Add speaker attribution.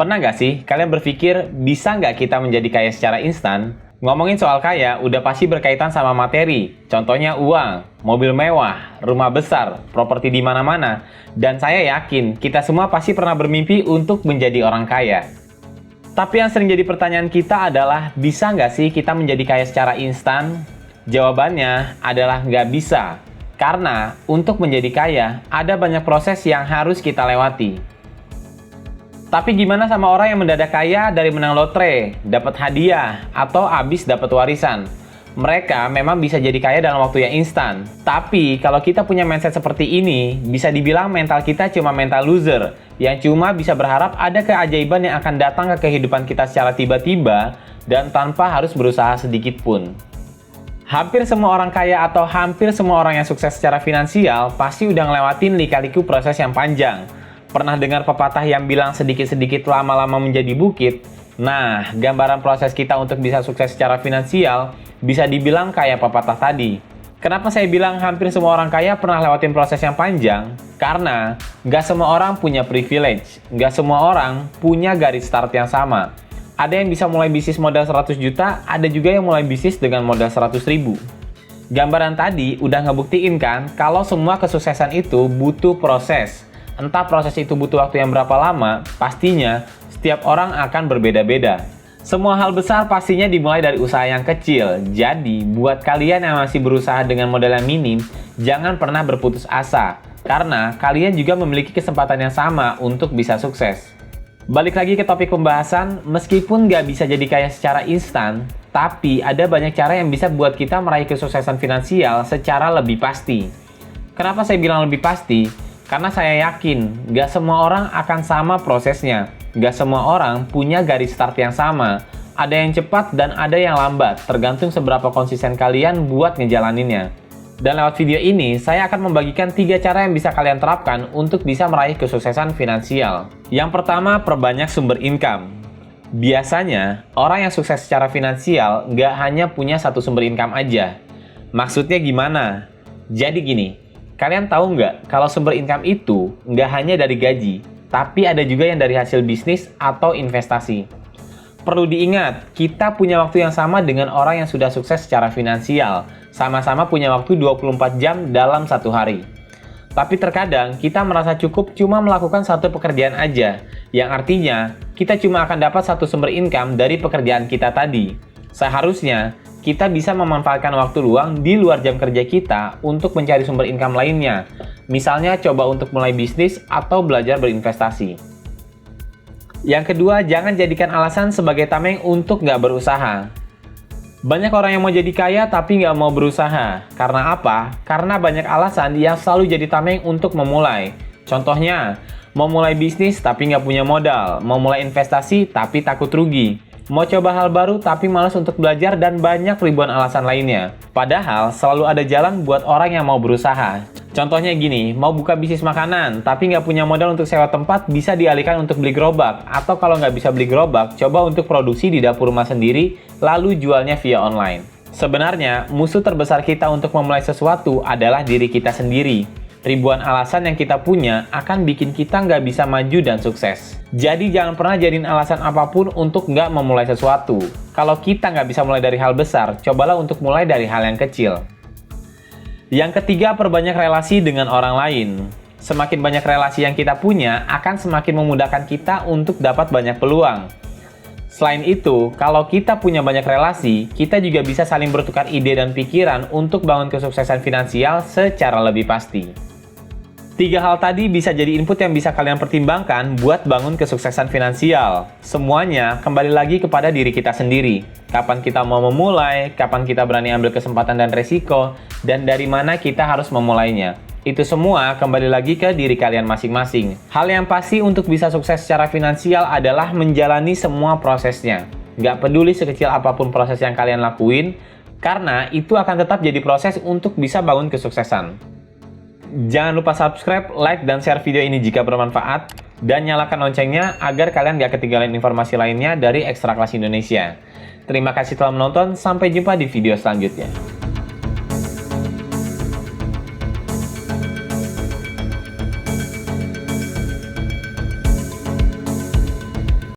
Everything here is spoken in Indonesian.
Speaker 1: Pernah nggak sih kalian berpikir bisa nggak kita menjadi kaya secara instan? Ngomongin soal kaya udah pasti berkaitan sama materi. Contohnya uang, mobil mewah, rumah besar, properti di mana-mana. Dan saya yakin kita semua pasti pernah bermimpi untuk menjadi orang kaya. Tapi yang sering jadi pertanyaan kita adalah bisa nggak sih kita menjadi kaya secara instan? Jawabannya adalah nggak bisa. Karena untuk menjadi kaya ada banyak proses yang harus kita lewati. Tapi gimana sama orang yang mendadak kaya dari menang lotre, dapat hadiah, atau habis dapat warisan? Mereka memang bisa jadi kaya dalam waktu yang instan. Tapi kalau kita punya mindset seperti ini, bisa dibilang mental kita cuma mental loser, yang cuma bisa berharap ada keajaiban yang akan datang ke kehidupan kita secara tiba-tiba dan tanpa harus berusaha sedikit pun. Hampir semua orang kaya atau hampir semua orang yang sukses secara finansial pasti udah ngelewatin lika-liku proses yang panjang. Pernah dengar pepatah yang bilang sedikit-sedikit lama-lama menjadi bukit? Nah, gambaran proses kita untuk bisa sukses secara finansial bisa dibilang kayak pepatah tadi. Kenapa saya bilang hampir semua orang kaya pernah lewatin proses yang panjang? Karena nggak semua orang punya privilege, nggak semua orang punya garis start yang sama. Ada yang bisa mulai bisnis modal 100 juta, ada juga yang mulai bisnis dengan modal 100 ribu. Gambaran tadi udah ngebuktiin kan kalau semua kesuksesan itu butuh proses. Entah proses itu butuh waktu yang berapa lama, pastinya setiap orang akan berbeda-beda. Semua hal besar pastinya dimulai dari usaha yang kecil. Jadi, buat kalian yang masih berusaha dengan modal yang minim, jangan pernah berputus asa. Karena kalian juga memiliki kesempatan yang sama untuk bisa sukses. Balik lagi ke topik pembahasan, meskipun nggak bisa jadi kaya secara instan, tapi ada banyak cara yang bisa buat kita meraih kesuksesan finansial secara lebih pasti. Kenapa saya bilang lebih pasti? Karena saya yakin, nggak semua orang akan sama prosesnya. Nggak semua orang punya garis start yang sama. Ada yang cepat dan ada yang lambat, tergantung seberapa konsisten kalian buat ngejalaninnya. Dan lewat video ini, saya akan membagikan 3 cara yang bisa kalian terapkan untuk bisa meraih kesuksesan finansial. Yang pertama, perbanyak sumber income. Biasanya, orang yang sukses secara finansial nggak hanya punya satu sumber income aja. Maksudnya gimana? Jadi gini, kalian tahu nggak kalau sumber income itu nggak hanya dari gaji, tapi ada juga yang dari hasil bisnis atau investasi. Perlu diingat, kita punya waktu yang sama dengan orang yang sudah sukses secara finansial. Sama-sama punya waktu 24 jam dalam satu hari. Tapi terkadang kita merasa cukup cuma melakukan satu pekerjaan aja, yang artinya kita cuma akan dapat satu sumber income dari pekerjaan kita tadi. Seharusnya kita bisa memanfaatkan waktu luang di luar jam kerja kita untuk mencari sumber income lainnya. Misalnya coba untuk mulai bisnis atau belajar berinvestasi. Yang kedua, jangan jadikan alasan sebagai tameng untuk nggak berusaha. Banyak orang yang mau jadi kaya tapi nggak mau berusaha. Karena apa? Karena banyak alasan yang selalu jadi tameng untuk memulai. Contohnya, mau mulai bisnis tapi nggak punya modal. Mau mulai investasi tapi takut rugi. Mau coba hal baru tapi malas untuk belajar dan banyak ribuan alasan lainnya. Padahal selalu ada jalan buat orang yang mau berusaha. Contohnya gini, mau buka bisnis makanan tapi nggak punya modal untuk sewa tempat, bisa dialihkan untuk beli gerobak. Atau kalau nggak bisa beli gerobak, coba untuk produksi di dapur rumah sendiri lalu jualnya via online. Sebenarnya musuh terbesar kita untuk memulai sesuatu adalah diri kita sendiri. Ribuan alasan yang kita punya akan bikin kita nggak bisa maju dan sukses. Jadi jangan pernah jadiin alasan apapun untuk nggak memulai sesuatu. Kalau kita nggak bisa mulai dari hal besar, cobalah untuk mulai dari hal yang kecil. Yang ketiga, perbanyak relasi dengan orang lain. Semakin banyak relasi yang kita punya, akan semakin memudahkan kita untuk dapat banyak peluang. Selain itu, kalau kita punya banyak relasi, kita juga bisa saling bertukar ide dan pikiran untuk bangun kesuksesan finansial secara lebih pasti. 3 hal tadi bisa jadi input yang bisa kalian pertimbangkan buat bangun kesuksesan finansial. Semuanya kembali lagi kepada diri kita sendiri. Kapan kita mau memulai, kapan kita berani ambil kesempatan dan resiko, dan dari mana kita harus memulainya. Itu semua kembali lagi ke diri kalian masing-masing. Hal yang pasti untuk bisa sukses secara finansial adalah menjalani semua prosesnya. Nggak peduli sekecil apapun proses yang kalian lakuin, karena itu akan tetap jadi proses untuk bisa bangun kesuksesan. Jangan lupa subscribe, like, dan share video ini jika bermanfaat, dan nyalakan loncengnya agar kalian gak ketinggalan informasi lainnya dari Ekstra Kelas Indonesia. Terima kasih telah menonton, sampai jumpa di video selanjutnya.